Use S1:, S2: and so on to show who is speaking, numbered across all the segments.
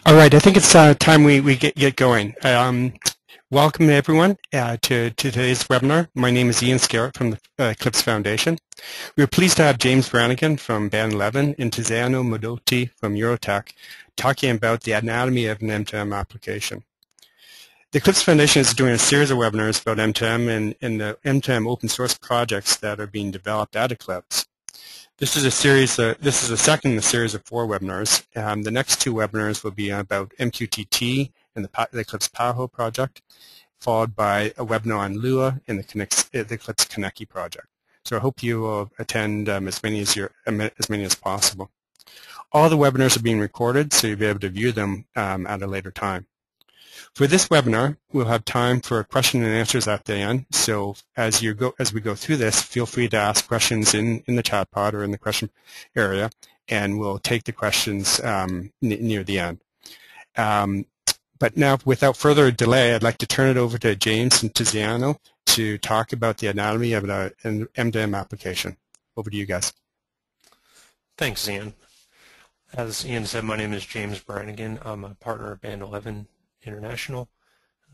S1: All right, I think it's time we get going. Welcome everyone to today's webinar. My name is Ian Scarrett from the Eclipse Foundation. We're pleased to have James Branigan from Band 11 and Tiziano Modotti from Eurotech talking about the anatomy of an M2M application. The Eclipse Foundation is doing a series of webinars about M2M and the M2M open source projects that are being developed at Eclipse. This is a series. This is the second in the series of 4 webinars. The next 2 webinars will be about MQTT and the Eclipse Paho project, followed by a webinar on Lua and the Eclipse ConnectU project. So I hope you will attend as many as possible. All the webinars are being recorded, so you'll be able to view them at a later time. For this webinar, we'll have time for question and answers at the end. So as we go through this, feel free to ask questions in the chat pod or in the question area, and we'll take the questions near the end. But now, without further delay, I'd like to turn it over to James and Tiziano to talk about the anatomy of an M2M application. Over to you guys.
S2: Thanks, Ian. As Ian said, my name is James Branigan. I'm a partner at Band 11 International.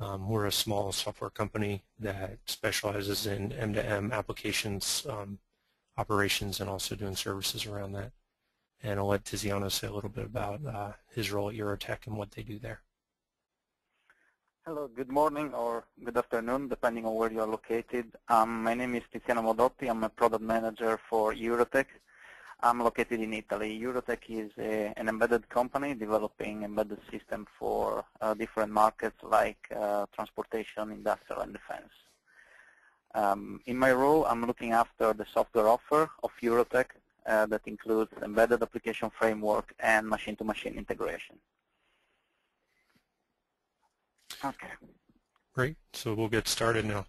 S2: We're a small software company that specializes in M2M applications, operations, and also doing services around that. And I'll let Tiziano say a little bit about his role at Eurotech and what they do there.
S3: Hello, good morning or good afternoon, depending on where you are located. My name is Tiziano Modotti. I'm a product manager for Eurotech. I'm located in Italy. Eurotech is an embedded company developing embedded systems for different markets like transportation, industrial, and defense. In my role, I'm looking after the software offer of Eurotech that includes embedded application framework and machine-to-machine integration. Okay.
S2: Great. So we'll get started now.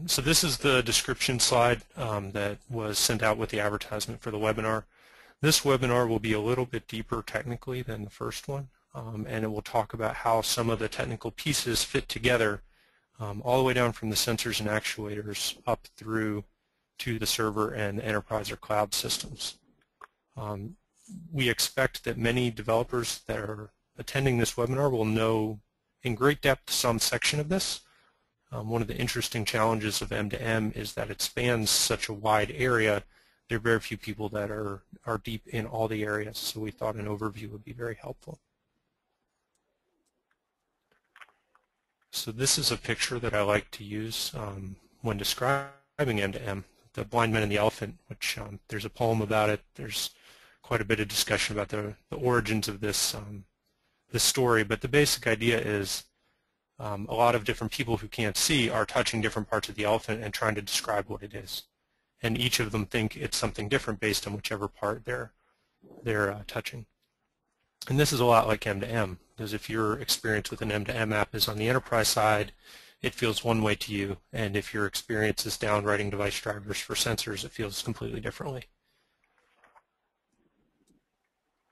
S2: So this is the description slide that was sent out with the advertisement for the webinar. This webinar will be a little bit deeper technically than the first one, and it will talk about how some of the technical pieces fit together all the way down from the sensors and actuators up through to the server and enterprise or cloud systems. We expect that many developers that are attending this webinar will know in great depth some section of this. One of the interesting challenges of M2M is that it spans such a wide area. There are very few people that are deep in all the areas, so we thought an overview would be very helpful. So this is a picture that I like to use when describing M2M, the blind man and the elephant, which there's a poem about it. There's quite a bit of discussion about the origins of this story, but the basic idea is a lot of different people who can't see are touching different parts of the elephant and trying to describe what it is. And each of them think it's something different based on whichever part they're touching. And this is a lot like M2M, because if your experience with an M2M app is on the enterprise side, it feels one way to you, and if your experience is down writing device drivers for sensors, it feels completely differently.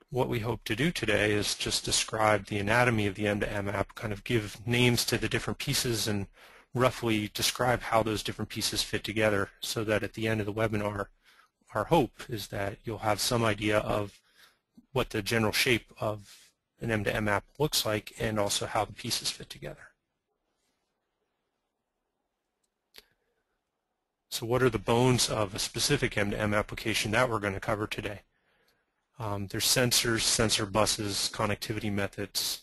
S2: What we hope to do today is just describe the anatomy of the M2M app, kind of give names to the different pieces and roughly describe how those different pieces fit together so that at the end of the webinar, our hope is that you'll have some idea of what the general shape of an M2M app looks like and also how the pieces fit together. So what are the bones of a specific M2M application that we're going to cover today? There's sensors, sensor buses, connectivity methods,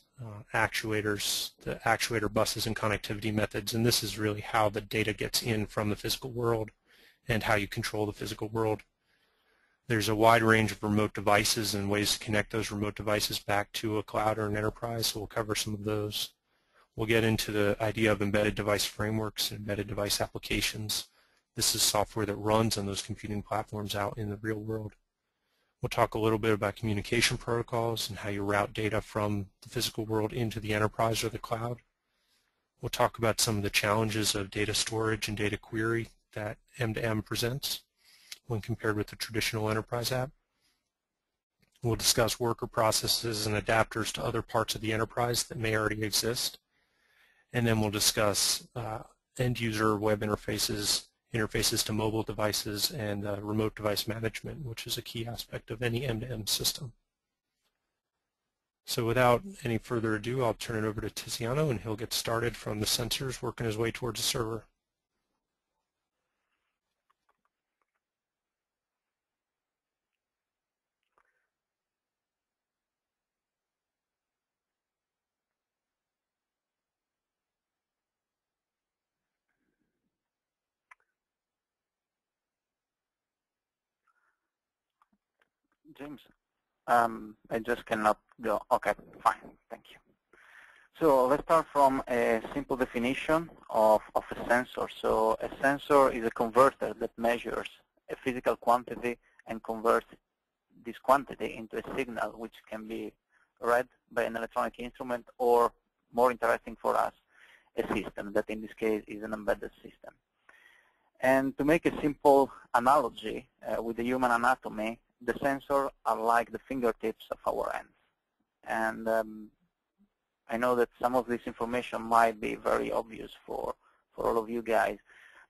S2: actuators, the actuator buses and connectivity methods, and this is really how the data gets in from the physical world and how you control the physical world. There's a wide range of remote devices and ways to connect those remote devices back to a cloud or an enterprise, so we'll cover some of those. We'll get into the idea of embedded device frameworks and embedded device applications. This is software that runs on those computing platforms out in the real world. We'll talk a little bit about communication protocols and how you route data from the physical world into the enterprise or the cloud. We'll talk about some of the challenges of data storage and data query that M2M presents when compared with the traditional enterprise app. We'll discuss worker processes and adapters to other parts of the enterprise that may already exist. And then we'll discuss end-user web interfaces to mobile devices, and remote device management, which is a key aspect of any M2M system. So without any further ado, I'll turn it over to Tiziano, and he'll get started from the sensors, working his way towards the server.
S3: James, I just cannot go. Okay, fine, thank you. So let's start from a simple definition of a sensor. So a sensor is a converter that measures a physical quantity and converts this quantity into a signal which can be read by an electronic instrument, or, more interesting for us, a system that in this case is an embedded system. And to make a simple analogy with the human anatomy, the sensors are like the fingertips of our hands. And I know that some of this information might be very obvious for all of you guys,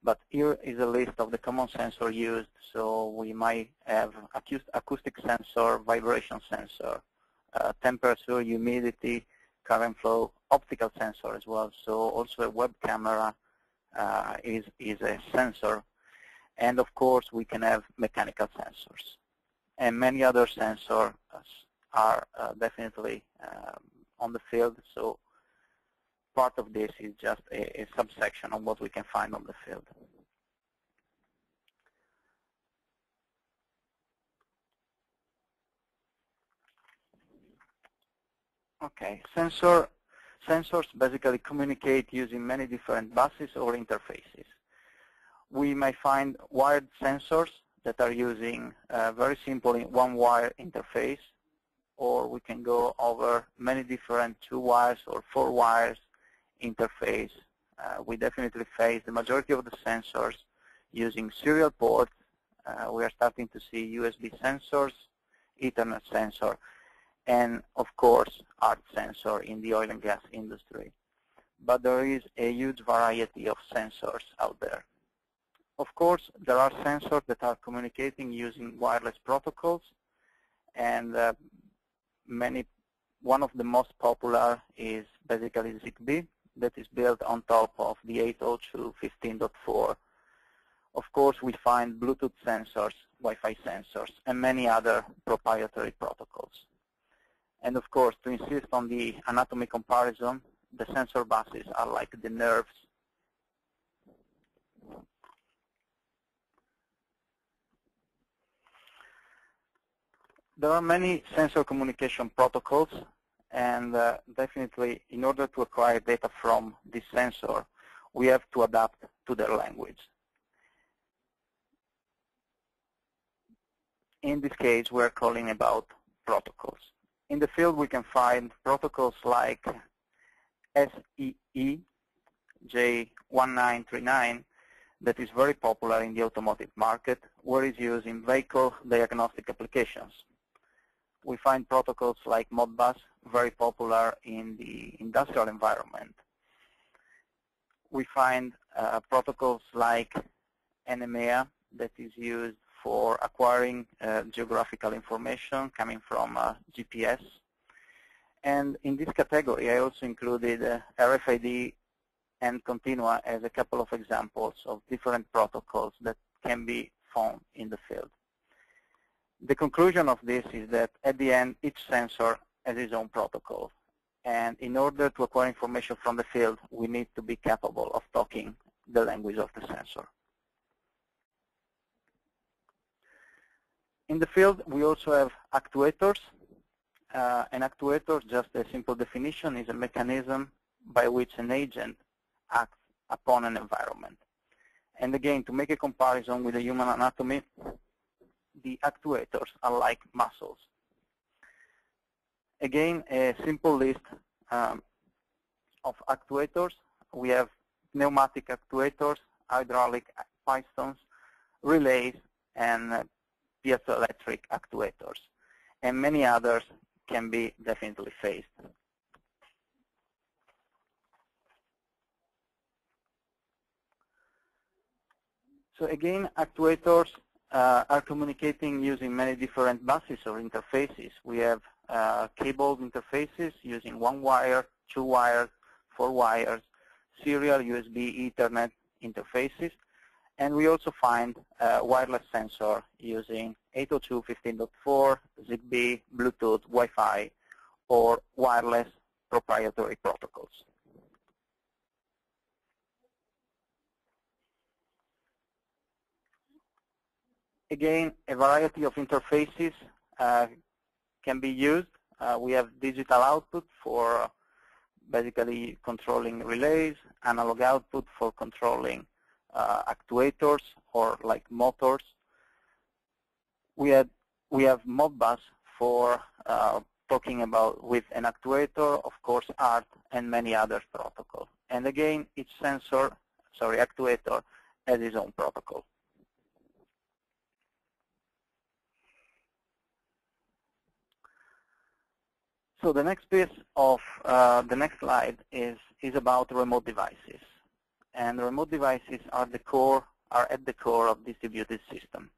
S3: but here is a list of the common sensors used. So we might have acoustic sensor, vibration sensor, temperature, humidity, current flow, optical sensor as well. So also a web camera is a sensor. And of course, we can have mechanical sensors. And many other sensors are definitely on the field. So part of this is just a subsection of what we can find on the field. Okay, sensors basically communicate using many different buses or interfaces. We may find wired sensors that are using very simply one-wire interface, or we can go over many different 2 wires or 4 wires interface. We definitely face the majority of the sensors using serial ports. We are starting to see USB sensors, Ethernet sensor, and of course ART sensor in the oil and gas industry. But there is a huge variety of sensors out there. Of course, there are sensors that are communicating using wireless protocols, and one of the most popular is basically Zigbee, that is built on top of the 802.15.4. Of course, we find Bluetooth sensors, Wi-Fi sensors, and many other proprietary protocols. And of course, to insist on the anatomy comparison, the sensor buses are like the nerves. There are many sensor communication protocols, and definitely in order to acquire data from this sensor, we have to adapt to their language. In this case, we're calling about protocols. In the field, we can find protocols like SEE J1939, that is very popular in the automotive market, where it's used in vehicle diagnostic applications. We find protocols like Modbus, very popular in the industrial environment. We find protocols like NMEA, that is used for acquiring geographical information coming from GPS. And in this category, I also included RFID and Continua as a couple of examples of different protocols that can be found in the field. The conclusion of this is that at the end, each sensor has its own protocol. And in order to acquire information from the field, we need to be capable of talking the language of the sensor. In the field, we also have actuators. An actuator, just a simple definition, is a mechanism by which an agent acts upon an environment. And again, to make a comparison with the human anatomy, the actuators are like muscles. Again, a simple list of actuators. We have pneumatic actuators, hydraulic pistons, relays, and piezoelectric actuators. And many others can be definitely faced. So again, actuators are communicating using many different buses or interfaces. We have cabled interfaces using 1 wire, 2 wires, 4 wires, serial USB Ethernet interfaces. And we also find wireless sensor using 802.15.4, Zigbee, Bluetooth, Wi-Fi, or wireless proprietary protocols. Again, a variety of interfaces can be used. We have digital output for basically controlling relays, analog output for controlling actuators or like motors. We have Modbus for talking about with an actuator, of course, ART, and many other protocols. And again, each actuator has its own protocol. So the next piece of the next slide is about remote devices. And remote devices are at the core of distributed system.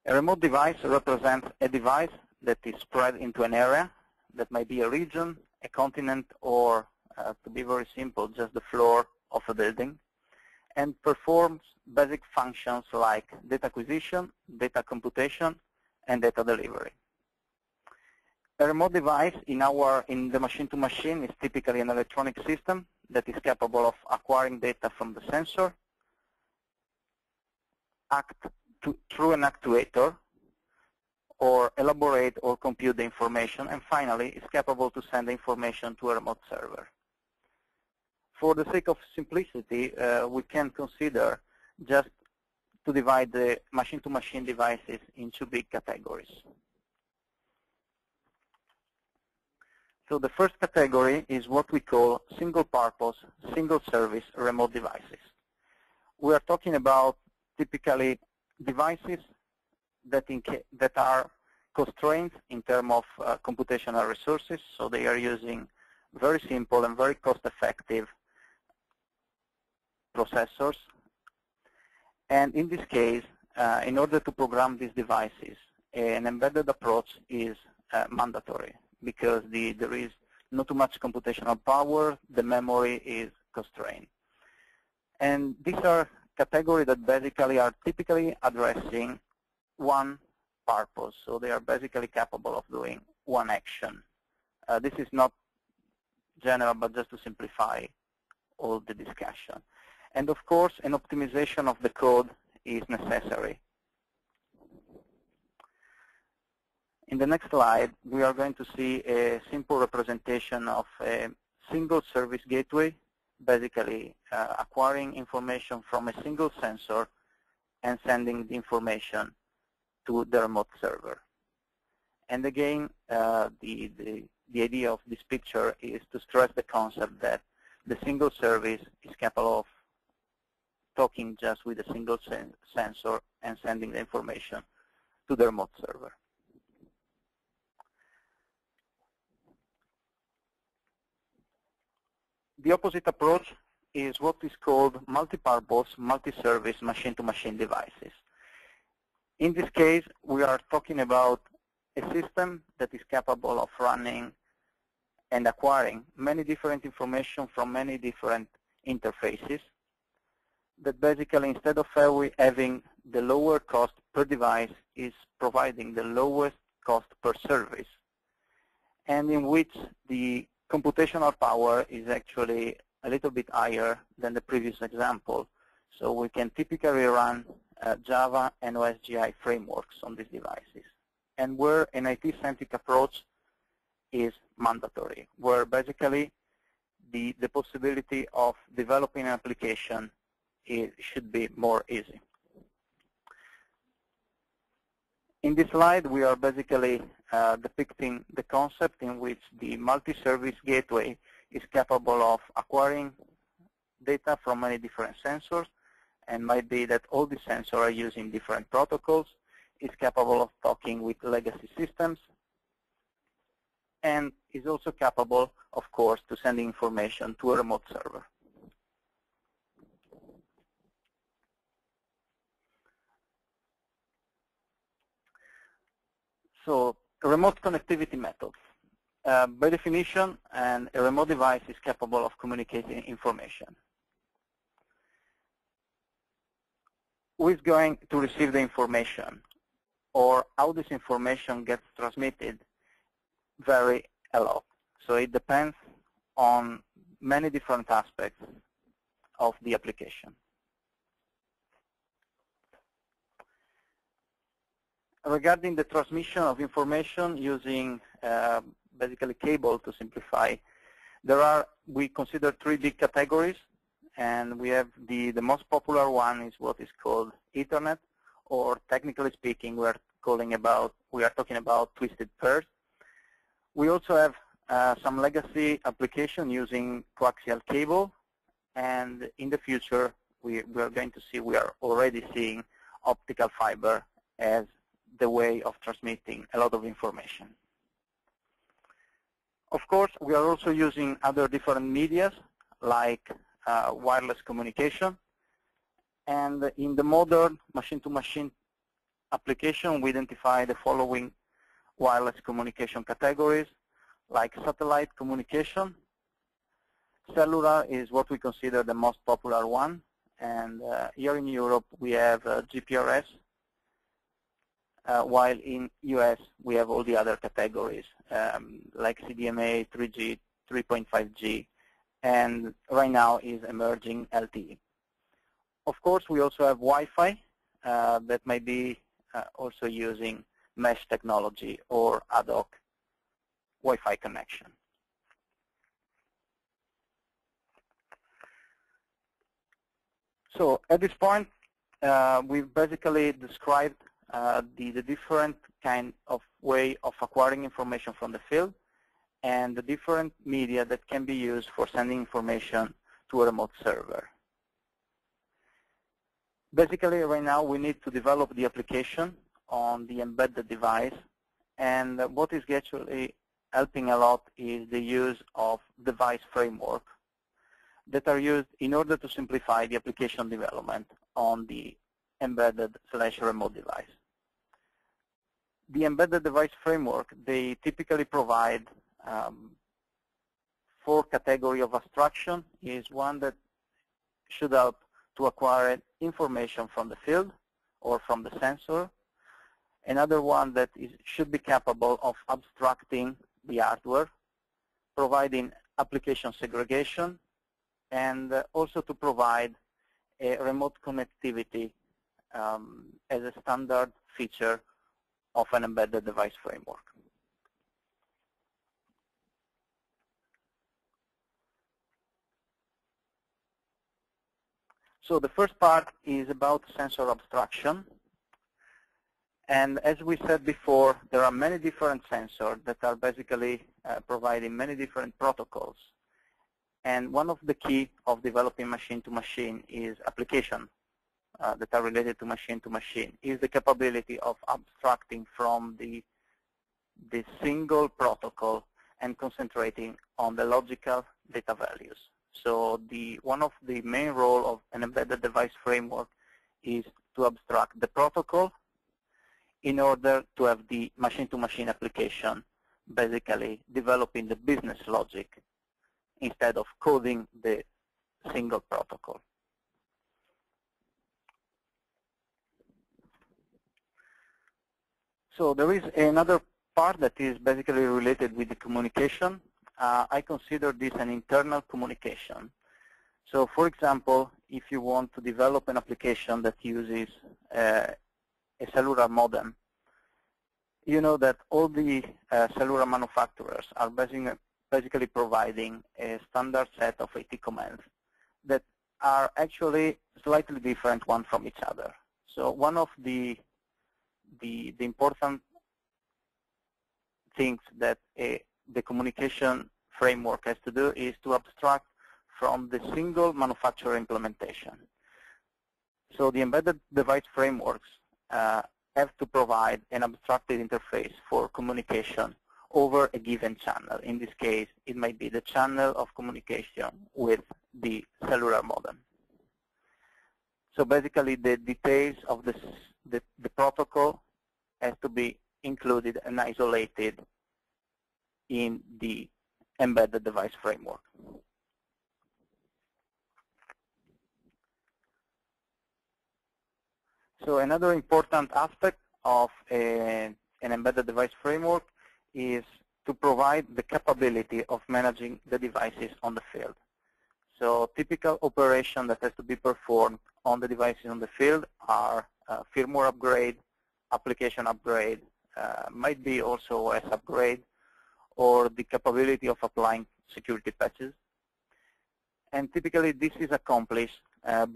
S3: A remote device represents a device that is spread into an area that might be a region, a continent, or to be very simple, just the floor of a building, and performs basic functions like data acquisition, data computation, and data delivery. A remote device in the machine-to-machine is typically an electronic system that is capable of acquiring data from the sensor, act through an actuator, or elaborate or compute the information, and finally is capable to send the information to a remote server. For the sake of simplicity, we can consider just to divide the machine-to-machine devices into big categories. So the first category is what we call single-purpose, single-service remote devices. We are talking about typically devices that are constrained in terms of computational resources, so they are using very simple and very cost-effective processors. And in this case, in order to program these devices, an embedded approach is mandatory, because there is not too much computational power, the memory is constrained. And these are categories that basically are typically addressing one purpose, so they are basically capable of doing one action. This is not general, but just to simplify all the discussion. And of course, an optimization of the code is necessary. In the next slide, we are going to see a simple representation of a single service gateway, basically acquiring information from a single sensor and sending the information to the remote server. And again, the idea of this picture is to stress the concept that the single service is capable of talking just with a single sensor and sending the information to the remote server. The opposite approach is what is called multi-purpose, multi-service machine-to-machine devices. In this case, we are talking about a system that is capable of running and acquiring many different information from many different interfaces, that basically instead of having the lower cost per device is providing the lowest cost per service, and in which the computational power is actually a little bit higher than the previous example. So we can typically run Java and OSGI frameworks on these devices. And where an IT-centric approach is mandatory, where basically the possibility of developing an application should be more easy. In this slide, we are basically depicting the concept in which the multi-service gateway is capable of acquiring data from many different sensors, and might be that all the sensors are using different protocols, is capable of talking with legacy systems, and is also capable, of course, to send information to a remote server. So remote connectivity methods. By definition, a remote device is capable of communicating information. Who is going to receive the information, or how this information gets transmitted vary a lot. So it depends on many different aspects of the application. Regarding the transmission of information using basically cable to simplify, we consider three big categories, and we have the most popular one is what is called Ethernet, or technically speaking, we are talking about twisted pairs. We also have some legacy application using coaxial cable, and in the future we are already seeing optical fiber as the way of transmitting a lot of information. Of course, we are also using other different medias like wireless communication, and in the modern machine-to-machine application, we identify the following wireless communication categories, like satellite communication. Cellular is what we consider the most popular one, and here in Europe we have GPRS, while in US we have all the other categories like CDMA, 3G, 3.5G, and right now is emerging LTE. Of course, we also have Wi-Fi that might be also using mesh technology or ad hoc Wi-Fi connection. So at this point, we've basically described the different kind of way of acquiring information from the field and the different media that can be used for sending information to a remote server. Basically, right now we need to develop the application on the embedded device, and what is actually helping a lot is the use of device framework that are used in order to simplify the application development on the embedded/remote device. The embedded device framework, they typically provide 4 categories of abstraction. Is one that should help to acquire information from the field or from the sensor. Another one that should be capable of abstracting the hardware, providing application segregation, and also to provide a remote connectivity as a standard feature of an embedded device framework. So the first part is about sensor abstraction. And as we said before, there are many different sensors that are basically providing many different protocols. And one of the key of developing machine-to-machine is application that are related to machine-to-machine, is the capability of abstracting from the single protocol and concentrating on the logical data values. So one of the main role of an embedded device framework is to abstract the protocol in order to have the machine-to-machine application basically developing the business logic instead of coding the single protocol. So there is another part that is basically related with the communication. I consider this an internal communication. So for example, if you want to develop an application that uses a cellular modem, you know that all the cellular manufacturers are basically providing a standard set of AT commands that are actually slightly different one from each other. So one of the important things that the communication framework has to do is to abstract from the single manufacturer implementation. So the embedded device frameworks have to provide an abstracted interface for communication over a given channel. In this case, it might be the channel of communication with the cellular modem. So basically, the details of the protocol has to be included and isolated in the embedded device framework. So another important aspect of an embedded device framework is to provide the capability of managing the devices on the field. So typical operation that has to be performed on the devices on the field are firmware upgrade, application upgrade, might be also OS upgrade, or the capability of applying security patches. And typically this is accomplished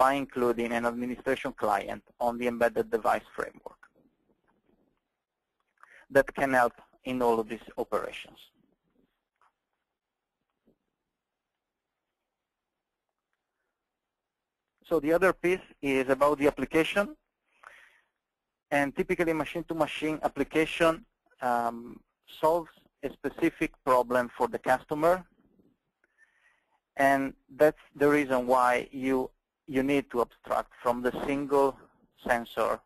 S3: by including an administration client on the embedded device framework that can help in all of these operations. So the other piece is about the application. And typically machine-to-machine application solves a specific problem for the customer. And that's the reason why you need to abstract from the single sensor,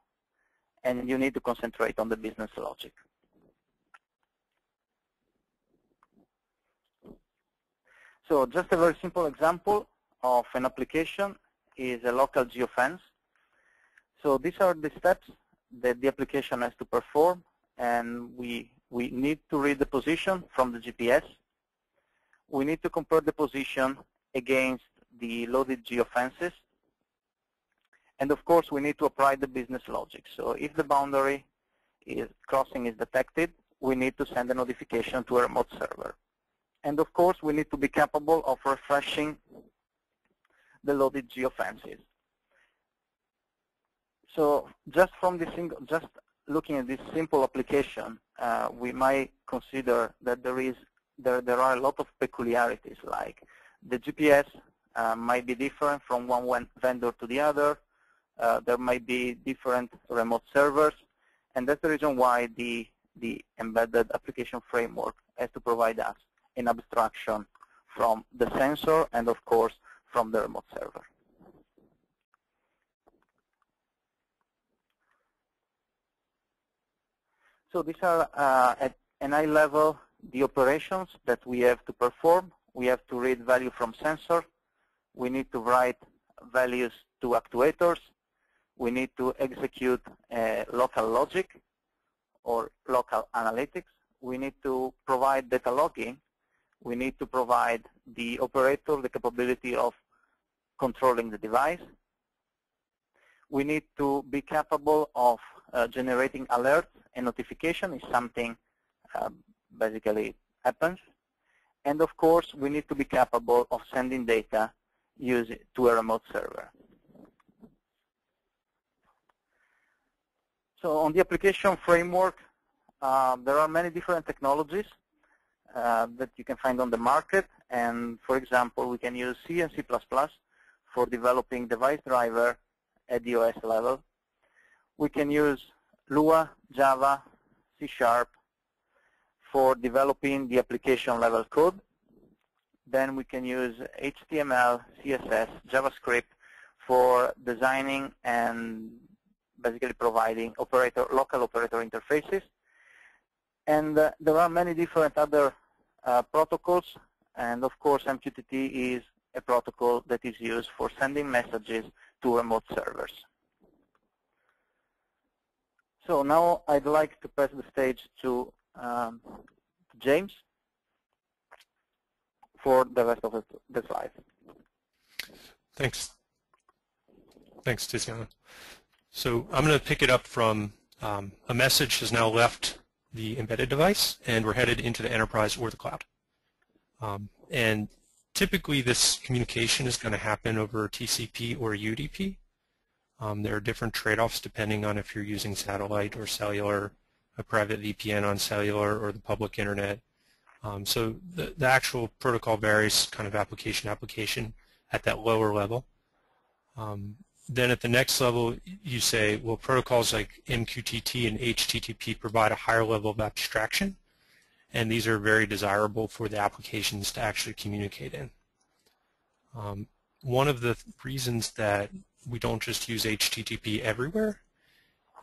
S3: and you need to concentrate on the business logic. So just a very simple example of an application is a local geofence. So these are the steps that the application has to perform, and we need to read the position from the GPS. We need to compare the position against the loaded geofences. And of course, we need to apply the business logic. So if the boundary crossing is detected, we need to send a notification to a remote server. And of course, we need to be capable of refreshing the loaded geofences. So just looking at this simple application, we might consider that there are a lot of peculiarities, like the GPS might be different from one vendor to the other. There might be different remote servers, and that's the reason why the embedded application framework has to provide us an abstraction from the sensor and, of course, from the remote server. So these are, at an high level, the operations that we have to perform. We have to read value from sensor. We need to write values to actuators. We need to execute local logic or local analytics. We need to provide data logging. We need to provide the operator the capability of controlling the device. We need to be capable of generating alerts and notification if something basically happens. And of course, we need to be capable of sending data to a remote server. So on the application framework, there are many different technologies that you can find on the market. And for example, we can use C and C++ for developing device driver at the OS level. We can use Lua, Java, C# for developing the application level code. Then we can use HTML, CSS, JavaScript for designing and basically providing local operator interfaces. And there are many different other protocols. And of course, MQTT is a protocol that is used for sending messages to remote servers. So now I'd like to pass the stage to James for the rest of the slides.
S2: Thanks. Thanks, Tiziano. So I'm going to pick it up from a message has now left the embedded device, and we're headed into the enterprise or the cloud. And typically this communication is going to happen over TCP or UDP. There are different trade-offs depending on if you're using satellite or cellular, a private VPN on cellular, or the public internet. So the actual protocol varies kind of application at that lower level. Then at the next level, you say, well, protocols like MQTT and HTTP provide a higher level of abstraction, and these are very desirable for the applications to actually communicate in. One of the reasons that we don't just use HTTP everywhere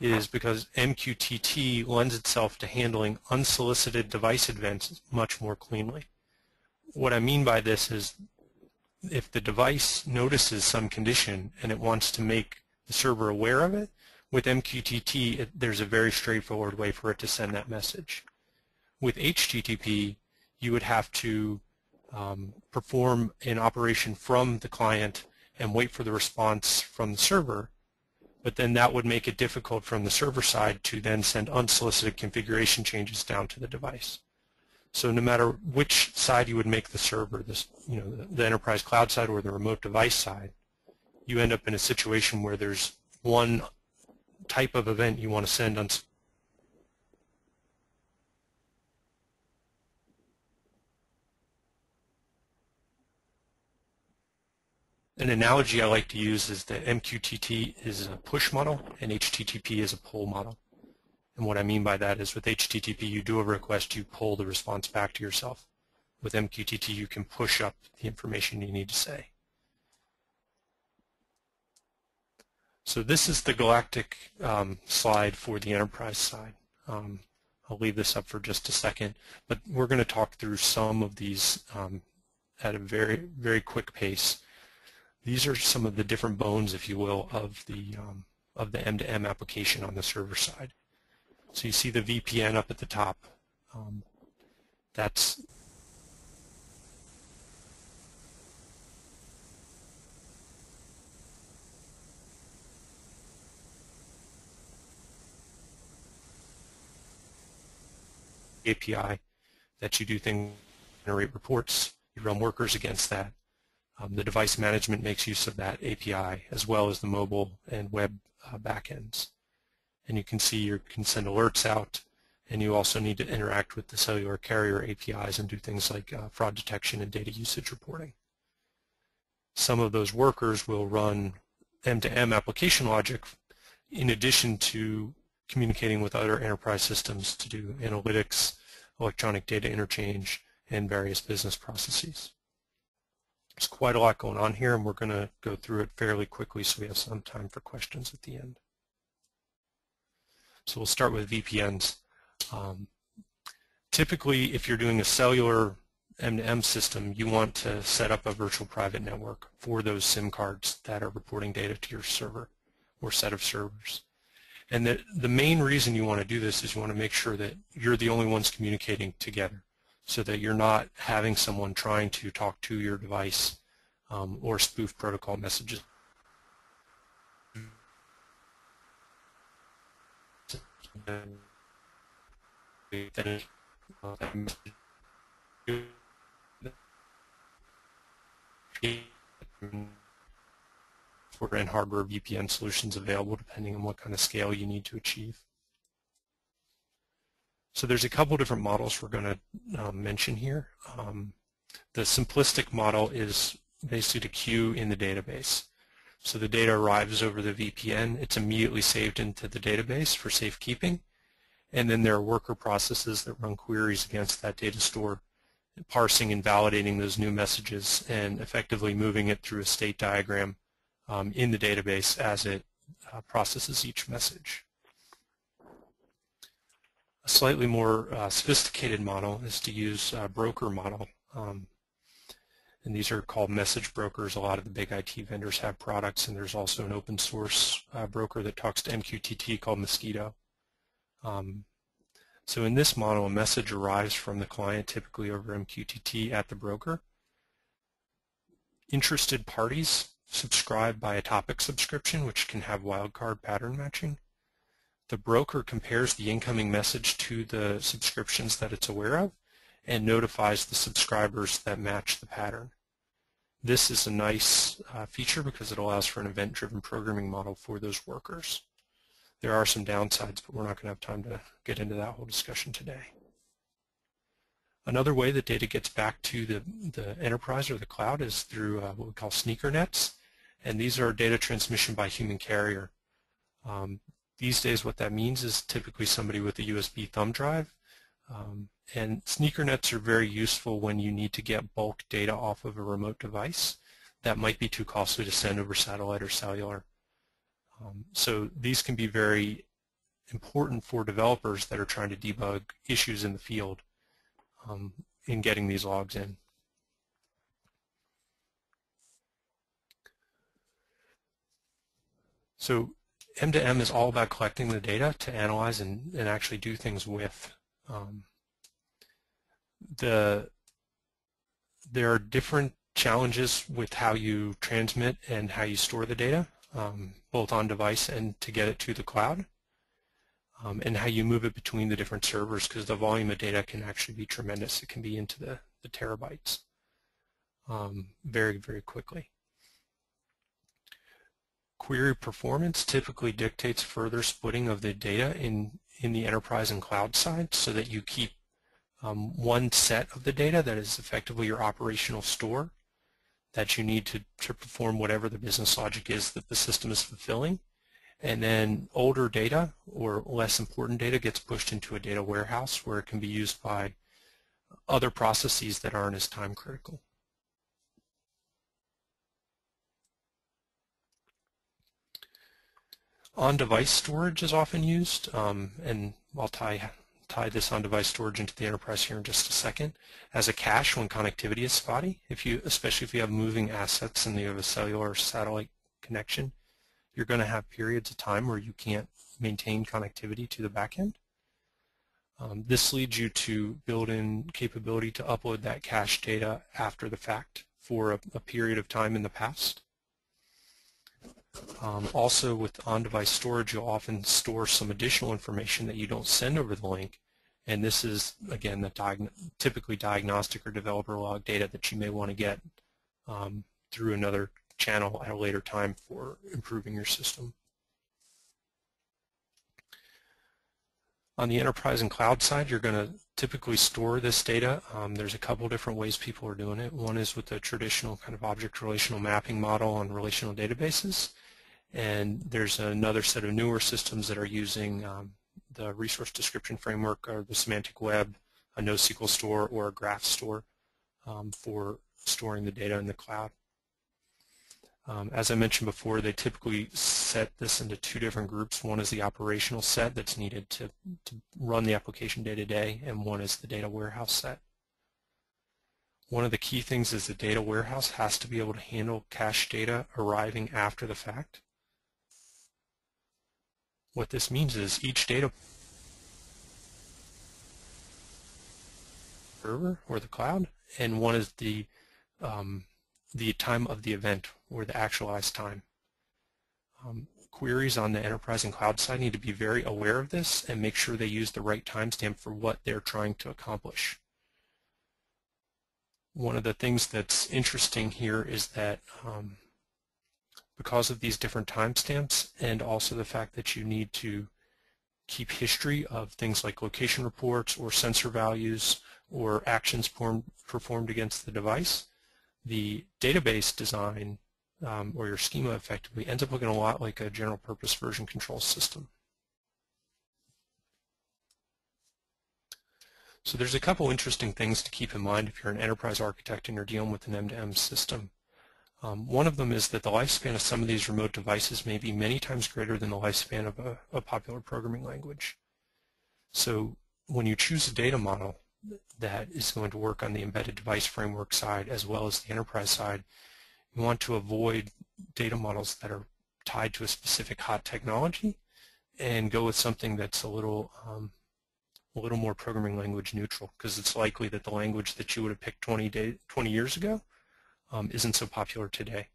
S2: is because MQTT lends itself to handling unsolicited device events much more cleanly. What I mean by this is if the device notices some condition and it wants to make the server aware of it, with MQTT there's a very straightforward way for it to send that message. With HTTP, you would have to perform an operation from the client and wait for the response from the server, but then that would make it difficult from the server side to then send unsolicited configuration changes down to the device. So no matter which side you would make the server, the enterprise cloud side or the remote device side, you end up in a situation where there's one type of event you want to send on. An analogy I like to use is that MQTT is a push model and HTTP is a pull model. And what I mean by that is with HTTP, you do a request, you pull the response back to yourself. With MQTT, you can push up the information you need to say. So this is the galactic slide for the enterprise side. I'll leave this up for just a second, but we're going to talk through some of these at a very, very quick pace. These are some of the different bones, if you will, of the M2M application on the server side. So you see the VPN up at the top. That's API that you do things, generate reports, you run workers against that. The device management makes use of that API as well as the mobile and web backends. And you can see you can send alerts out, and you also need to interact with the cellular carrier APIs and do things like fraud detection and data usage reporting. Some of those workers will run M2M application logic in addition to communicating with other enterprise systems to do analytics, electronic data interchange, and various business processes. There's quite a lot going on here, and we're going to go through it fairly quickly so we have some time for questions at the end. So we'll start with VPNs. Typically, if you're doing a cellular M2M system, you want to set up a virtual private network for those SIM cards that are reporting data to your server or set of servers. And the main reason you want to do this is you want to make sure that you're the only ones communicating together, so that you're not having someone trying to talk to your device or spoof protocol messages. And hardware VPN solutions available depending on what kind of scale you need to achieve. So there's a couple different models we're going to mention here. The simplistic model is basically to queue in the database. So the data arrives over the VPN, it's immediately saved into the database for safekeeping, and then there are worker processes that run queries against that data store, parsing and validating those new messages and effectively moving it through a state diagram in the database as it processes each message. A slightly more sophisticated model is to use a broker model. And these are called message brokers. A lot of the big IT vendors have products, and there's also an open source broker that talks to MQTT called Mosquito. So in this model, a message arrives from the client, typically over MQTT at the broker. Interested parties subscribe by a topic subscription, which can have wildcard pattern matching. The broker compares the incoming message to the subscriptions that it's aware of and notifies the subscribers that match the pattern. This is a nice feature because it allows for an event-driven programming model for those workers. There are some downsides, but we're not going to have time to get into that whole discussion today. Another way that data gets back to the enterprise or the cloud is through what we call sneaker nets, and these are data transmission by human carrier. These days what that means is typically somebody with a USB thumb drive, and sneaker nets are very useful when you need to get bulk data off of a remote device that might be too costly to send over satellite or cellular. So these can be very important for developers that are trying to debug issues in the field in getting these logs in. So M2M is all about collecting the data to analyze and actually do things with. There are different challenges with how you transmit and how you store the data, both on device and to get it to the cloud, and how you move it between the different servers, because the volume of data can actually be tremendous. It can be into the terabytes very, very quickly. Query performance typically dictates further splitting of the data in the enterprise and cloud side, so that you keep one set of the data that is effectively your operational store that you need to perform whatever the business logic is that the system is fulfilling. And then older data or less important data gets pushed into a data warehouse where it can be used by other processes that aren't as time critical. On-device storage is often used, and I'll tie this on-device storage into the enterprise here in just a second, as a cache when connectivity is spotty. Especially if you have moving assets and you have a cellular or satellite connection, you're going to have periods of time where you can't maintain connectivity to the backend. This leads you to build in capability to upload that cache data after the fact for a period of time in the past. Also, with on-device storage, you'll often store some additional information that you don't send over the link, and this is, again, the typically diagnostic or developer log data that you may want to get through another channel at a later time for improving your system. On the enterprise and cloud side, you're going to typically store this data. There's a couple different ways people are doing it. One is with the traditional kind of object relational mapping model on relational databases, and there's another set of newer systems that are using the resource description framework or the semantic web, a NoSQL store or a graph store for storing the data in the cloud. As I mentioned before, they typically set this into two different groups. One is the operational set that's needed to run the application day to day, and one is the data warehouse set. One of the key things is the data warehouse has to be able to handle cache data arriving after the fact. What this means is each data server or the cloud, and one is the time of the event or the actualized time. Queries on the enterprise and cloud side need to be very aware of this and make sure they use the right timestamp for what they're trying to accomplish. One of the things that's interesting here is that because of these different timestamps and also the fact that you need to keep history of things like location reports or sensor values or actions performed against the device, the database design or your schema effectively ends up looking a lot like a general purpose version control system. So there's a couple interesting things to keep in mind if you're an enterprise architect and you're dealing with an M2M system. One of them is that the lifespan of some of these remote devices may be many times greater than the lifespan of a popular programming language. So when you choose a data model that is going to work on the embedded device framework side as well as the enterprise side, you want to avoid data models that are tied to a specific hot technology and go with something that's a little more programming language neutral, because it's likely that the language that you would have picked 20 years ago isn't so popular today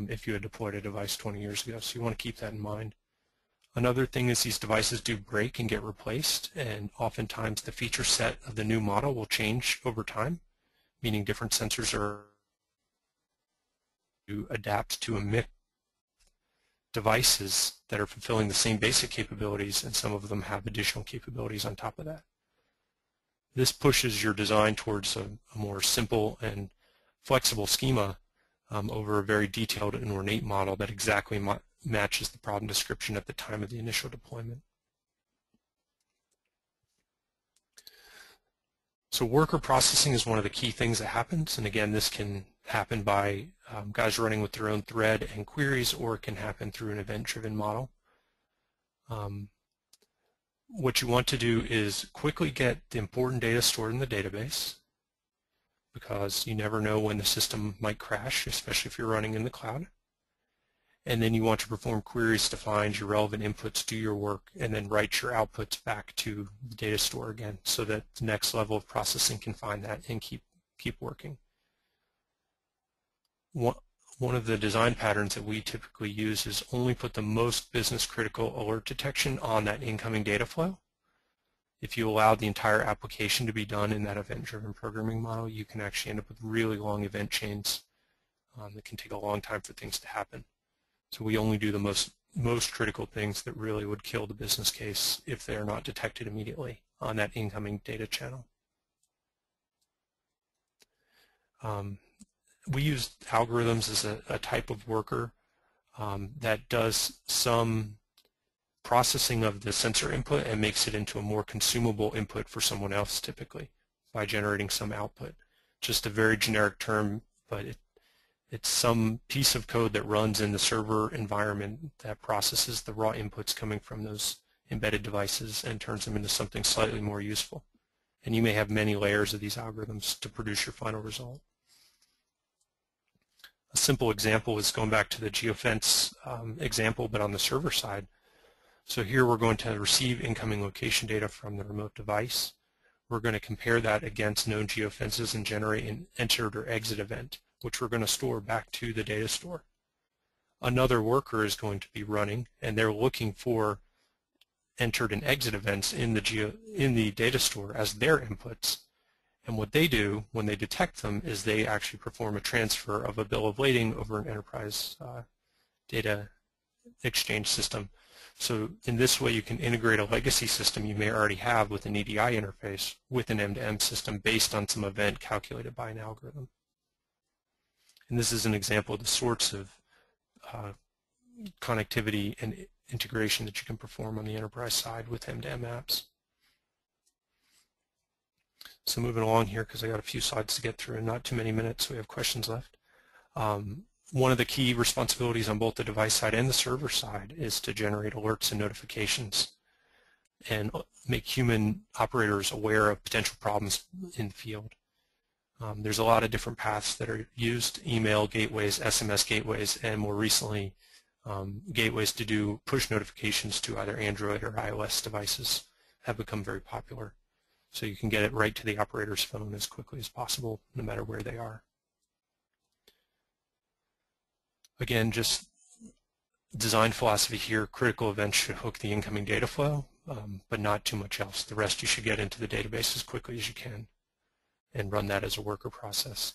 S2: if you had deployed a device 20 years ago. So you want to keep that in mind. Another thing is these devices do break and get replaced, and oftentimes the feature set of the new model will change over time, meaning different sensors are to adapt to a mix of devices that are fulfilling the same basic capabilities, and some of them have additional capabilities on top of that. This pushes your design towards a more simple and flexible schema over a very detailed and ornate model that exactly matches the problem description at the time of the initial deployment. So worker processing is one of the key things that happens, and again, this can happen by guys running with their own thread and queries, or it can happen through an event-driven model. what you want to do is quickly get the important data stored in the database, because you never know when the system might crash, especially if you're running in the cloud. And then you want to perform queries to find your relevant inputs, do your work, and then write your outputs back to the data store again so that the next level of processing can find that and keep working. One of the design patterns that we typically use is only put the most business critical alert detection on that incoming data flow. If you allow the entire application to be done in that event-driven programming model, you can actually end up with really long event chains that can take a long time for things to happen. So we only do the most critical things that really would kill the business case if they are not detected immediately on that incoming data channel. We use algorithms as a type of worker that does some processing of the sensor input and makes it into a more consumable input for someone else, typically by generating some output. Just a very generic term, but it's some piece of code that runs in the server environment that processes the raw inputs coming from those embedded devices and turns them into something slightly more useful. And you may have many layers of these algorithms to produce your final result. A simple example is going back to the geofence example, but on the server side. So here we're going to receive incoming location data from the remote device. We're going to compare that against known geofences and generate an entered or exit event, which we're going to store back to the data store. Another worker is going to be running, and they're looking for entered and exit events in the data store as their inputs. And what they do when they detect them is they actually perform a transfer of a bill of lading over an enterprise data exchange system. So in this way you can integrate a legacy system you may already have with an EDI interface with an M2M system based on some event calculated by an algorithm. And this is an example of the sorts of connectivity and integration that you can perform on the enterprise side with M2M apps. So moving along here, because I got a few slides to get through and not too many minutes, so we have questions left. One of the key responsibilities on both the device side and the server side is to generate alerts and notifications and make human operators aware of potential problems in the field. There's a lot of different paths that are used: email gateways, SMS gateways, and more recently gateways to do push notifications to either Android or iOS devices have become very popular. So you can get it right to the operator's phone as quickly as possible, no matter where they are. Again, just design philosophy here: critical events should hook the incoming data flow, but not too much else. The rest you should get into the database as quickly as you can and run that as a worker process.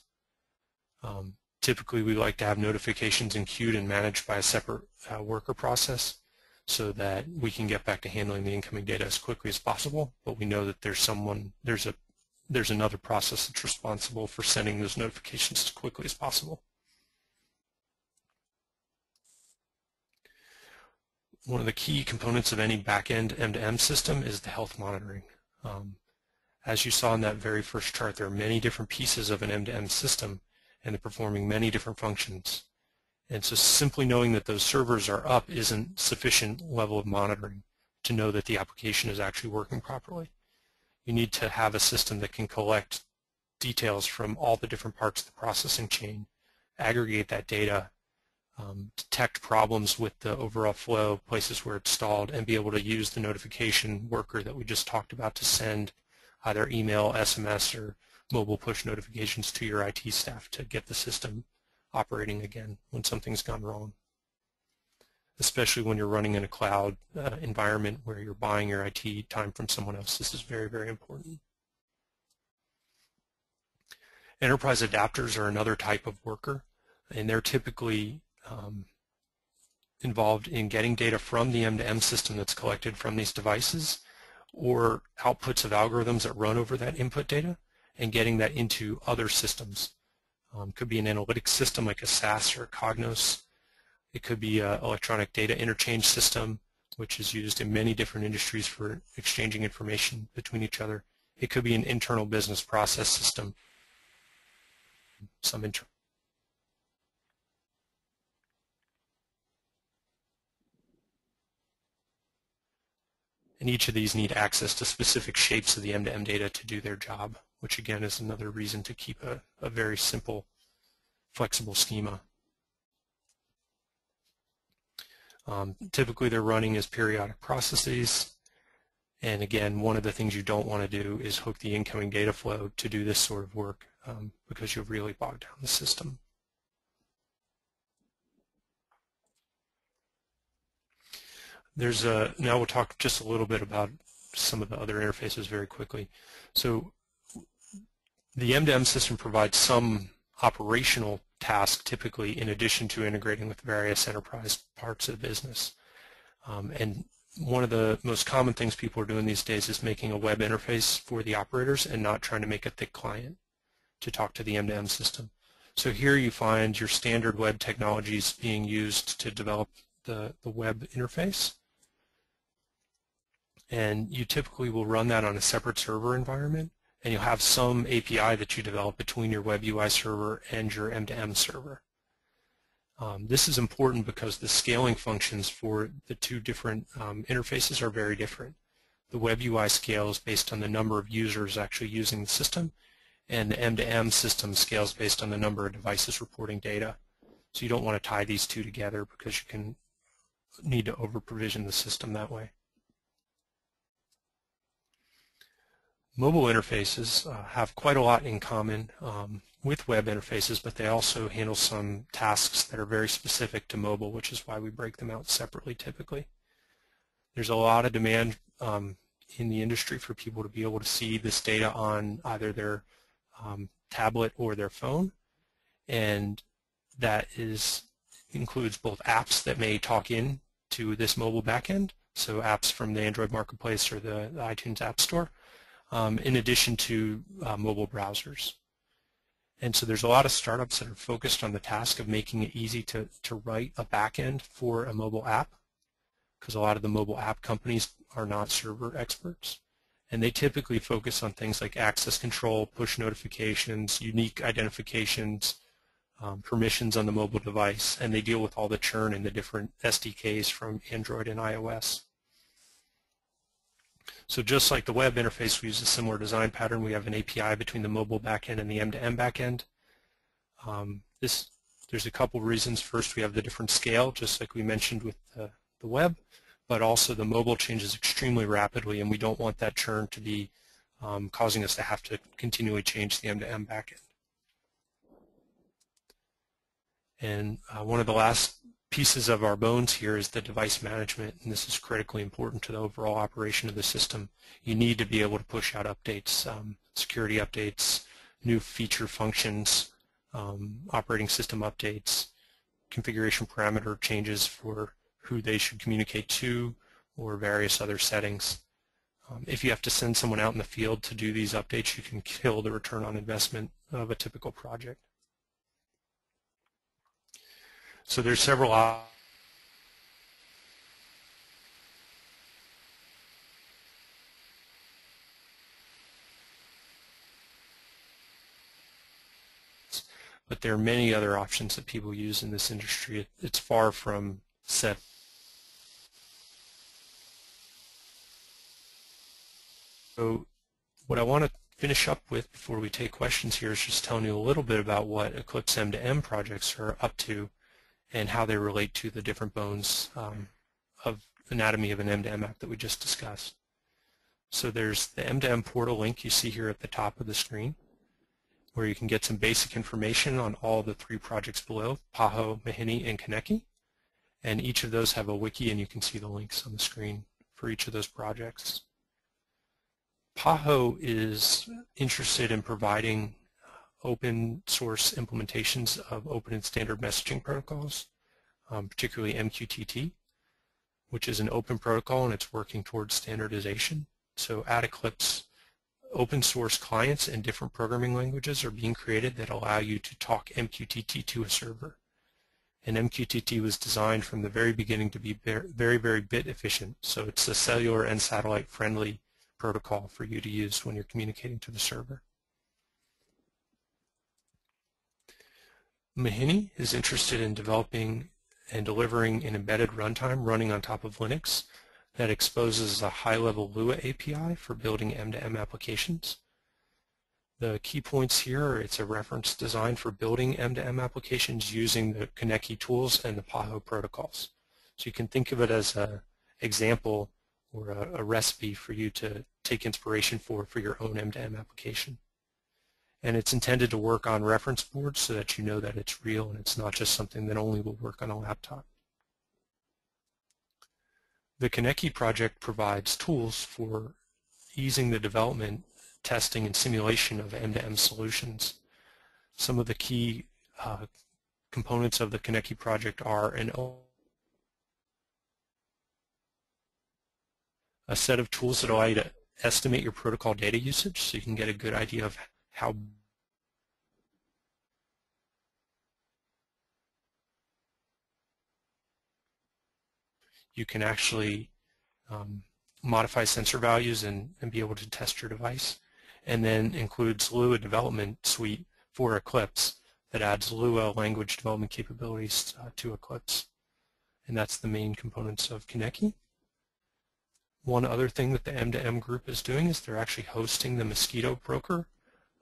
S2: Typically, we like to have notifications enqueued and managed by a separate worker process so that we can get back to handling the incoming data as quickly as possible, but we know that there's another process that's responsible for sending those notifications as quickly as possible. One of the key components of any back-end M2M system is the health monitoring. As you saw in that very first chart, there are many different pieces of an M2M system, and they're performing many different functions. And so simply knowing that those servers are up isn't sufficient level of monitoring to know that the application is actually working properly. You need to have a system that can collect details from all the different parts of the processing chain, aggregate that data, detect problems with the overall flow, places where it's stalled, and be able to use the notification worker that we just talked about to send either email, SMS, or mobile push notifications to your IT staff to get the system operating again when something's gone wrong. Especially when you're running in a cloud environment where you're buying your IT time from someone else, this is very, very important. Enterprise adapters are another type of worker, and they're typically involved in getting data from the M2M system that's collected from these devices or outputs of algorithms that run over that input data and getting that into other systems. Could be an analytics system like a SAS or a Cognos. It could be an electronic data interchange system, which is used in many different industries for exchanging information between each other. It could be an internal business process system. And each of these need access to specific shapes of the M2M data to do their job, which again is another reason to keep a very simple, flexible schema. Typically they're running as periodic processes. And again, one of the things you don't want to do is hook the incoming data flow to do this sort of work because you'll really bog down the system. Now we'll talk just a little bit about some of the other interfaces very quickly. So the M2M system provides some operational task typically in addition to integrating with various enterprise parts of the business. And one of the most common things people are doing these days is making a web interface for the operators and not trying to make a thick client to talk to the M2M system. So here you find your standard web technologies being used to develop the web interface. And you typically will run that on a separate server environment, and you'll have some API that you develop between your web UI server and your M2M server. This is important because the scaling functions for the two different interfaces are very different. The web UI scales based on the number of users actually using the system, and the M2M system scales based on the number of devices reporting data. So you don't want to tie these two together because you can need to over-provision the system that way. Mobile interfaces have quite a lot in common with web interfaces, but they also handle some tasks that are very specific to mobile, which is why we break them out separately typically. There's a lot of demand in the industry for people to be able to see this data on either their tablet or their phone, and that includes both apps that may talk in to this mobile backend, so apps from the Android Marketplace or the iTunes App Store, in addition to mobile browsers. And so there's a lot of startups that are focused on the task of making it easy to write a backend for a mobile app, because a lot of the mobile app companies are not server experts. And they typically focus on things like access control, push notifications, unique identifications, permissions on the mobile device, and they deal with all the churn in the different SDKs from Android and iOS. So just like the web interface, we use a similar design pattern. We have an API between the mobile backend and the M2M backend. There's a couple reasons. First, we have the different scale, just like we mentioned with the web, but also the mobile changes extremely rapidly, and we don't want that churn to be causing us to have to continually change the M2M backend. And one of the last pieces of our bones here is the device management, and this is critically important to the overall operation of the system. You need to be able to push out updates, security updates, new feature functions, operating system updates, configuration parameter changes for who they should communicate to, or various other settings. If you have to send someone out in the field to do these updates, you can kill the return on investment of a typical project. So there's several but there are many other options that people use in this industry. It's far from set. So what I want to finish up with before we take questions here is just telling you a little bit about what Eclipse M2M projects are up to and how they relate to the different bones of anatomy of an M2M app that we just discussed. So there's the M2M portal link you see here at the top of the screen, where you can get some basic information on all the three projects below, PAHO, Mohini, and ConnectU. And each of those have a wiki, and you can see the links on the screen for each of those projects. PAHO is interested in providing open source implementations of open and standard messaging protocols, particularly MQTT, which is an open protocol and it's working towards standardization. So at Eclipse, open source clients and different programming languages are being created that allow you to talk MQTT to a server. And MQTT was designed from the very beginning to be very, very bit efficient. So it's a cellular and satellite friendly protocol for you to use when you're communicating to the server. Mohini is interested in developing and delivering an embedded runtime running on top of Linux that exposes a high-level Lua API for building M2M applications. The key points here, it's a reference design for building M2M applications using the ConnectU tools and the PAHO protocols. So you can think of it as an example or a recipe for you to take inspiration for your own M2M application. And it's intended to work on reference boards so that you know that it's real and it's not just something that only will work on a laptop. The ConnectU project provides tools for easing the development, testing, and simulation of M2M solutions. Some of the key components of the ConnectU project are a set of tools that allow you to estimate your protocol data usage so you can get a good idea of how you can actually modify sensor values and be able to test your device. And then includes Lua development suite for Eclipse that adds Lua language development capabilities to Eclipse. And that's the main components of ConnectU. One other thing that the M2M group is doing is they're actually hosting the Mosquito broker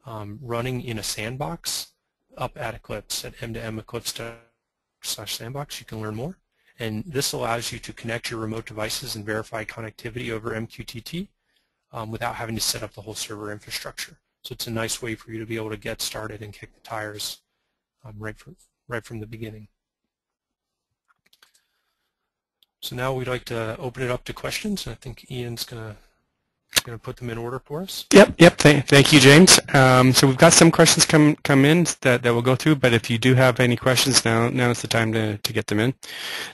S2: running in a sandbox up at Eclipse at M2M Eclipse.com/sandbox. You can learn more. And this allows you to connect your remote devices and verify connectivity over MQTT without having to set up the whole server infrastructure. So it's a nice way for you to be able to get started and kick the tires right from the beginning. So now we'd like to open it up to questions. I think Ian's going to put them in order for us.
S1: Yep. Thank you, James. So we've got some questions come in that we'll go through, but if you do have any questions, now is the time to get them in.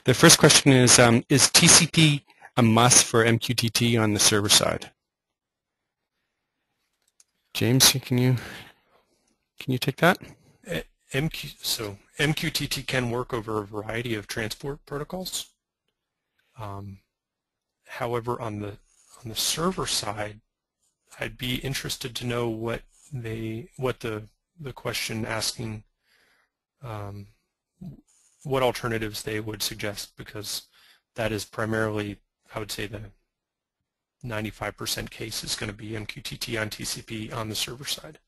S1: The first question is TCP a must for MQTT on the server side? James, can you take that?
S2: So MQTT can work over a variety of transport protocols. However, on the server side, I'd be interested to know what the question asking, what alternatives they would suggest, because that is primarily, I would say, the 95% case is going to be MQTT on TCP on the server side.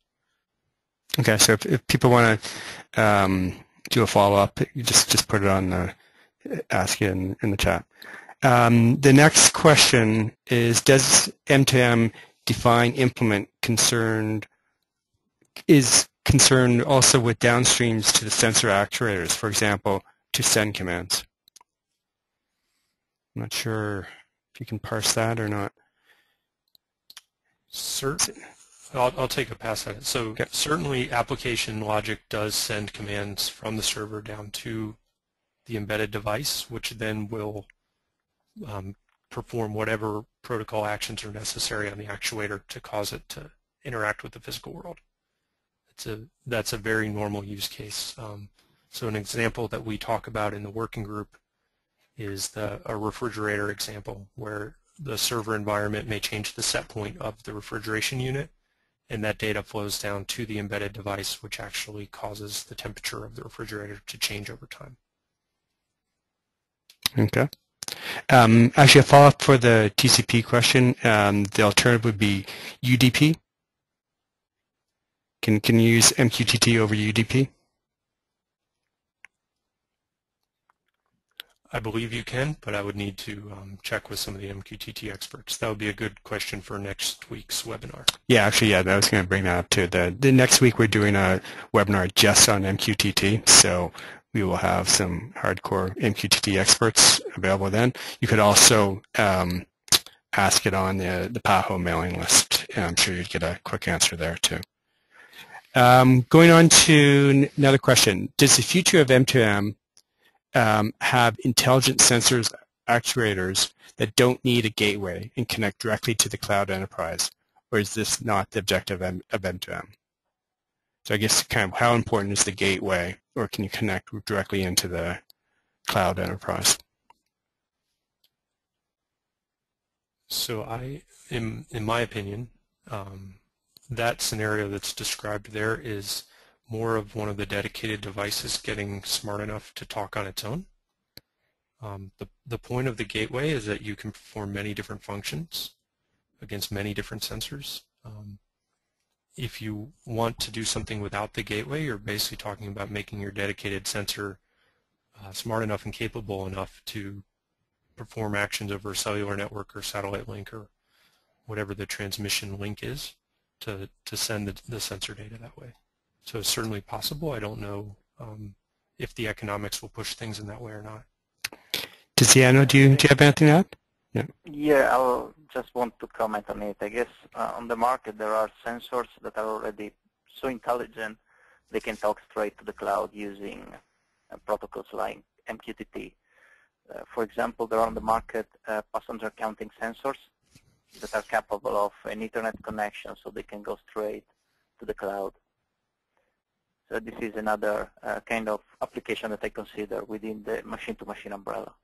S1: Okay, so if people want to do a follow-up, you just put it on ask it in the chat. The next question is, does M2M define implement concerned also with downstreams to the sensor actuators, for example, to send commands? I'm not sure if you can parse that or not.
S2: I'll take a pass at it. So
S1: okay.
S2: Certainly application logic does send commands from the server down to the embedded device, which then will perform whatever protocol actions are necessary on the actuator to cause it to interact with the physical world. That's a very normal use case. So an example that we talk about in the working group is a refrigerator example, where the server environment may change the set point of the refrigeration unit, and that data flows down to the embedded device, which actually causes the temperature of the refrigerator to change over time.
S1: Okay. Actually, a follow-up for the TCP question, the alternative would be UDP. Can you use MQTT over UDP?
S2: I believe you can, but I would need to check with some of the MQTT experts. That would be a good question for next week's webinar.
S1: Yeah, actually, I was going to bring that up too. The next week we're doing a webinar just on MQTT, so we will have some hardcore MQTT experts available then. You could also ask it on the PAHO mailing list. I'm sure you'd get a quick answer there too. Going on to another question. Does the future of M2M have intelligent sensors, actuators that don't need a gateway and connect directly to the cloud enterprise, or is this not the objective of M2M? So I guess kind of how important is the gateway, or can you connect directly into the cloud enterprise?
S2: So in my opinion, that scenario that's described there is more of one of the dedicated devices getting smart enough to talk on its own. The point of the gateway is that you can perform many different functions against many different sensors. If you want to do something without the gateway, you're basically talking about making your dedicated sensor smart enough and capable enough to perform actions over a cellular network or satellite link or whatever the transmission link is to send the sensor data that way. So it's certainly possible. I don't know if the economics will push things in that way or not.
S1: Tiziano, do you have anything to add?
S3: Yeah, I just want to comment on it. I guess on the market there are sensors that are already so intelligent they can talk straight to the cloud using protocols like MQTT. For example, there are on the market passenger counting sensors that are capable of an Ethernet connection, so they can go straight to the cloud. So this is another kind of application that I consider within the machine-to-machine umbrella.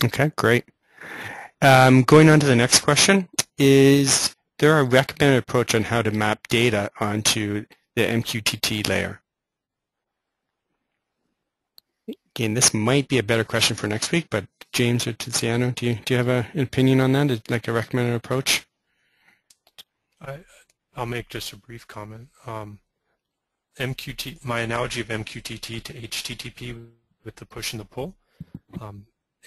S1: Okay, great. Going on to the next question, is there a recommended approach on how to map data onto the MQTT layer? Again, this might be a better question for next week, but James or Tiziano, do you have an opinion on that, like a recommended approach?
S2: I'll make just a brief comment. My analogy of MQTT to HTTP with the push and the pull,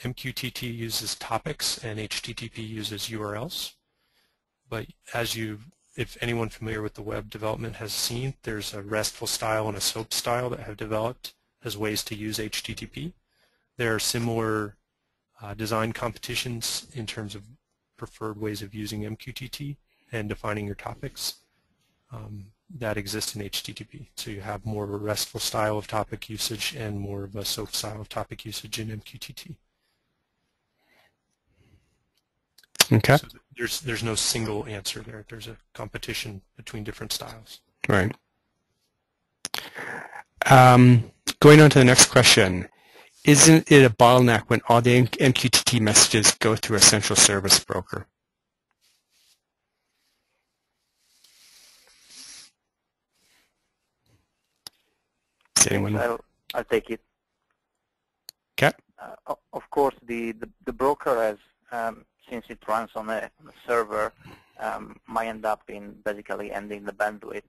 S2: MQTT uses topics and HTTP uses URLs. But if anyone familiar with the web development has seen, there's a RESTful style and a SOAP style that have developed as ways to use HTTP. There are similar design competitions in terms of preferred ways of using MQTT and defining your topics that exist in HTTP. So you have more of a RESTful style of topic usage and more of a SOAP style of topic usage in MQTT.
S1: Okay.
S2: So there's no single answer there. There's a competition between different styles.
S1: Right. Going on to the next question, isn't it a bottleneck when all the MQTT messages go through a central service broker? Is anyone?
S3: I'll take it.
S1: Okay.
S3: Of course, the broker has, since it runs on a server, might end up in basically ending the bandwidth.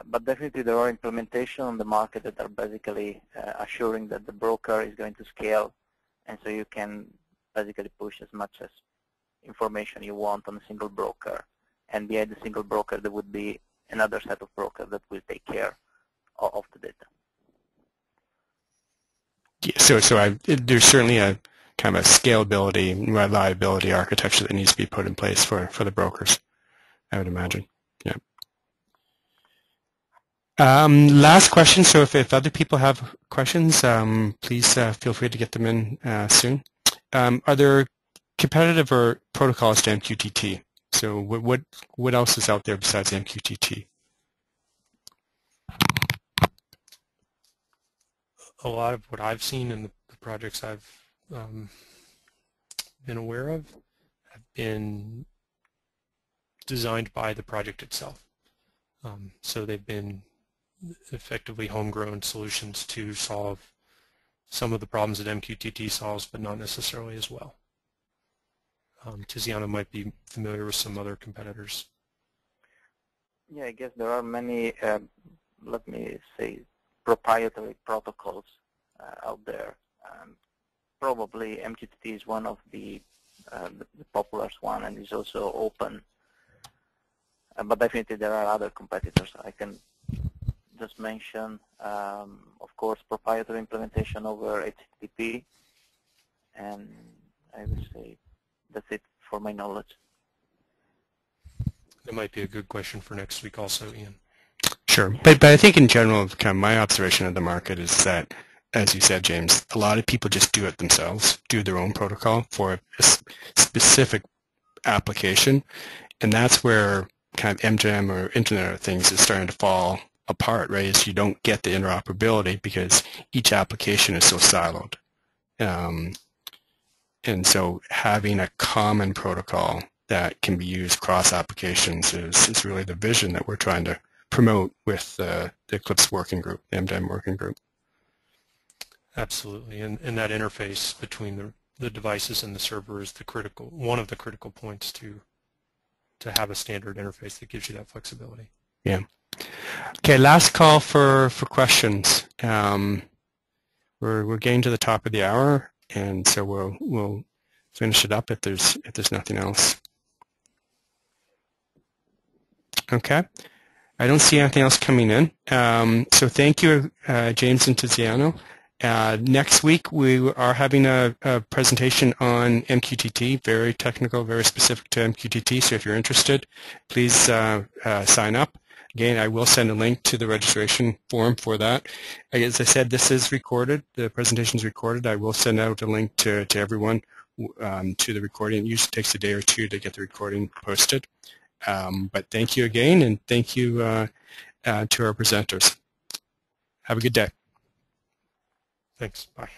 S3: But definitely there are implementations on the market that are basically assuring that the broker is going to scale, and so you can basically push as much as information you want on a single broker. And behind the single broker there would be another set of brokers that will take care of the data.
S1: Yeah, so there's certainly a kind of a scalability and reliability architecture that needs to be put in place for the brokers, I would imagine. Yeah. Last question, so if other people have questions, please feel free to get them in soon. Are there competitive or protocols to MQTT? So what else is out there besides MQTT?
S2: A lot of what I've seen in the projects I've been aware of have been designed by the project itself. So they've been effectively homegrown solutions to solve some of the problems that MQTT solves, but not necessarily as well. Tiziano might be familiar with some other competitors.
S3: Yeah, I guess there are many, let me say, proprietary protocols out there. Probably MQTT is one of the popular one, and is also open. But definitely there are other competitors. I can just mention, of course, proprietary implementation over HTTP, and I would say that's it for my knowledge.
S2: That might be a good question for next week also, Ian.
S1: Sure, but I think in general, kind of my observation of the market is that, as you said, James, a lot of people just do it themselves, do their own protocol for a specific application, and that's where kind of M2M or Internet of Things is starting to fall apart, right? Is you don't get the interoperability because each application is so siloed. And so having a common protocol that can be used cross applications is really the vision that we're trying to promote with the Eclipse working group, the M2M working group.
S2: Absolutely, and that interface between the devices and the server is one of the critical points to have a standard interface that gives you that flexibility.
S1: Yeah. Okay, last call for questions. We're getting to the top of the hour, and so we'll finish it up if there's nothing else. Okay. I don't see anything else coming in. So thank you, James and Tiziano. Next week we are having a presentation on MQTT, very technical, very specific to MQTT. So if you're interested, please sign up. Again, I will send a link to the registration form for that. As I said, this is recorded. The presentation is recorded. I will send out a link to everyone to the recording. It usually takes a day or two to get the recording posted. But thank you again, and thank you to our presenters. Have a good day.
S2: Thanks. Bye.